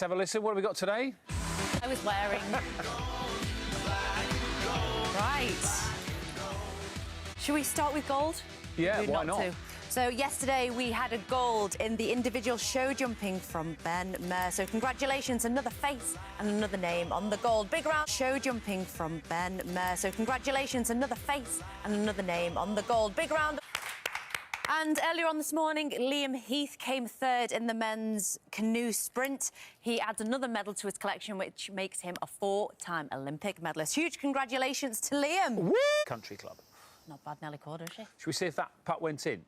Let's have a listen. What have we got today? I was wearing... Right. Should we start with gold? Yeah, why not? So yesterday we had a gold in the individual show jumping from Ben Mer. So congratulations, another face and another name on the gold. Big round show jumping from Ben Mer. So congratulations, another face and another name on the gold. Big round. And earlier on this morning, Liam Heath came third in the men's canoe sprint. He adds another medal to his collection, which makes him a four-time Olympic medalist. Huge congratulations to Liam. Woo! Country club. Not bad, Nelly Corder, is she? Should we see if that putt went in?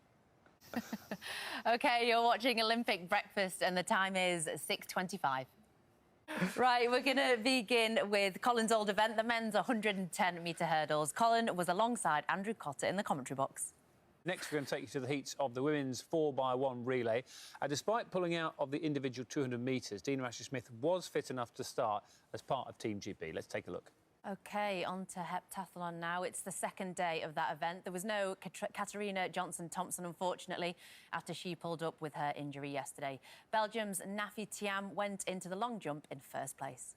OK, you're watching Olympic Breakfast and the time is 6:25. Right, we're going to begin with Colin's old event, the men's 110-metre hurdles. Colin was alongside Andrew Cotter in the commentary box. Next, we're going to take you to the heats of the women's 4x1 relay. Despite pulling out of the individual 200 metres, Dina Ashley-Smith was fit enough to start as part of Team GB. Let's take a look. OK, on to heptathlon now. It's the second day of that event. There was no Katarina Johnson-Thompson, unfortunately, after she pulled up with her injury yesterday. Belgium's Nafi Thiam went into the long jump in first place.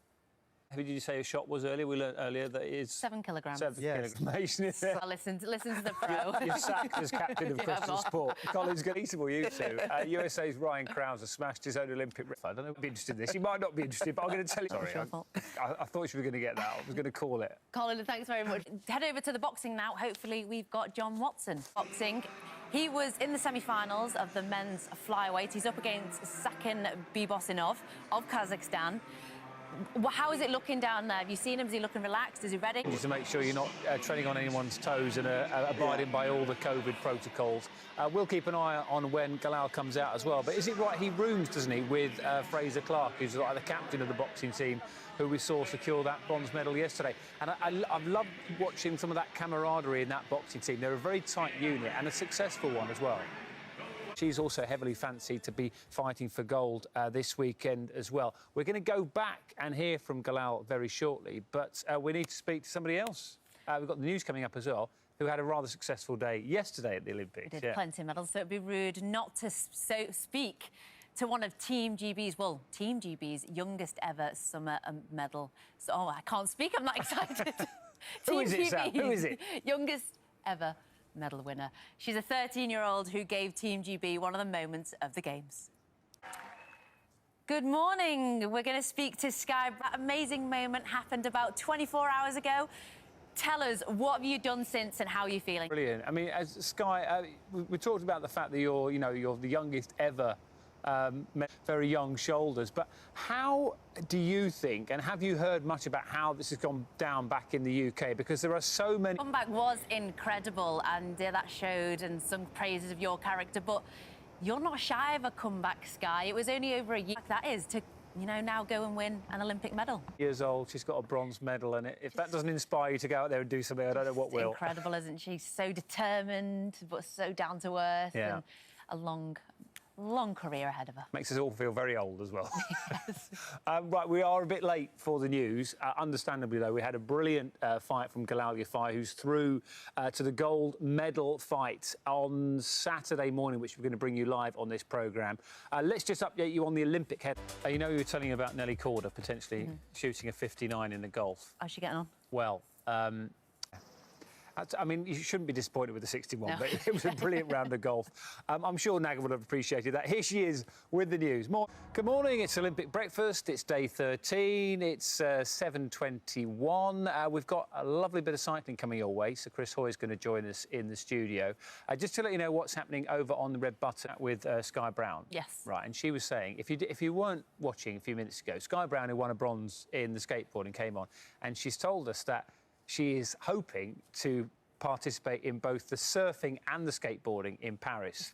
Who did you say your shot was earlier? We learned earlier that it is... 7 kilograms. 7 kilograms, isn't it? Well, listen to the pro. You're sacked as captain of Christian sport. Colin's beatable, you two. USA's Ryan Krauser smashed his own Olympic record. I don't know if you'd be interested in this. You might not be interested, but I'm going to tell you... Sorry, I thought you were going to get that. I was going to call it. Colin, thanks very much. Head over to the boxing now. Hopefully, we've got John Watson. Boxing. He was in the semi-finals of the men's flyweight. He's up against Sakin Bibosinov of Kazakhstan. How is it looking down there? Have you seen him? Is he looking relaxed? Is he ready? Just to make sure you're not treading on anyone's toes and abiding by all the COVID protocols. We'll keep an eye on when Galal comes out as well. But is it right, he rooms, doesn't he, with Fraser Clark, who's like the captain of the boxing team, who we saw secure that bronze medal yesterday. And I've loved watching some of that camaraderie in that boxing team. They're a very tight unit and a successful one as well. She's also heavily fancied to be fighting for gold this weekend as well. We're going to go back and hear from Galal very shortly, but we need to speak to somebody else. We've got the news coming up as well, who had a rather successful day yesterday at the Olympics. We did plenty of medals, so it'd be rude not to speak to one of Team GB's youngest ever summer medal. So, I can't speak, I'm not excited. Who is it, Sam? Who is it? Youngest ever medal winner. She's a 13-year-old who gave Team GB one of the moments of the Games. Good morning. We're going to speak to Sky. That amazing moment happened about 24 hours ago. Tell us, what have you done since and how are you feeling? Brilliant. I mean, as Sky, we talked about the fact that you're the youngest ever very young shoulders, but how do you think, and have you heard much about how this has gone down back in the UK? Because there are so many... The comeback was incredible, and that showed, and some praises of your character, but you're not shy of a comeback, Sky. It was only over a year that is to, now go and win an Olympic medal. Years old, she's got a bronze medal, and if that doesn't inspire you to go out there and do something, I don't know what will. Incredible, isn't she? So determined, but so down to earth, and a long career ahead of her. Makes us all feel very old as well. Yes. Right, we are a bit late for the news. Understandably, though, we had a brilliant fight from Galal Yafai, who's through to the gold medal fight on Saturday morning, which we're going to bring you live on this programme. Let's just update you on the Olympic head. You know, you were telling me about Nelly Corder potentially shooting a 59 in the golf. How's she getting on? Well, I mean, you shouldn't be disappointed with the 61, no. But it was a brilliant round of golf. I'm sure Naga would have appreciated that. Here she is with the news. Good morning, it's Olympic Breakfast. It's day 13. It's 7:21. We've got a lovely bit of cycling coming your way, so Chris Hoy is going to join us in the studio. Just to let you know what's happening over on the Red Button with Sky Brown. Yes. Right, and she was saying, if you weren't watching a few minutes ago, Sky Brown, who won a bronze in the skateboarding, came on, and she's told us that she is hoping to participate in both the surfing and the skateboarding in Paris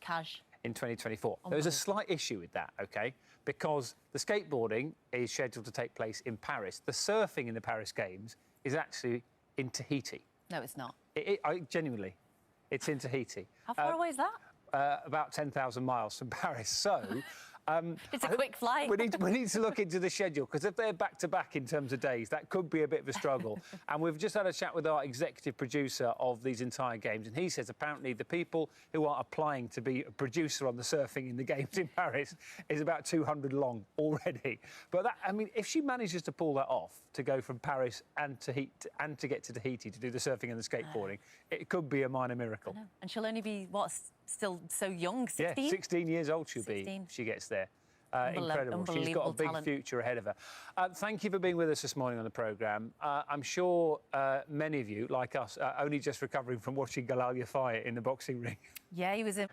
in 2024. There's a slight issue with that, OK? Because the skateboarding is scheduled to take place in Paris. The surfing in the Paris Games is actually in Tahiti. No, it's not. Genuinely, it's in Tahiti. How far away is that? About 10,000 miles from Paris. So It's a quick flight. We need to look into the schedule, because if they're back-to-back in terms of days, that could be a bit of a struggle. And we've just had a chat with our executive producer of these entire games, and he says apparently the people who are applying to be a producer on the surfing in the games in Paris is about 200 long already. But that, I mean, if she manages to pull that off, to go from Paris and to get to Tahiti to do the surfing and the skateboarding, it could be a minor miracle. And she'll only be, what, still so young, 16? Yeah, 16 years old she'll be if she gets there. Incredible. She's got a big future ahead of her. Thank you for being with us this morning on the programme. I'm sure many of you, like us, are only just recovering from watching Galal Yafai in the boxing ring. Yeah, he was in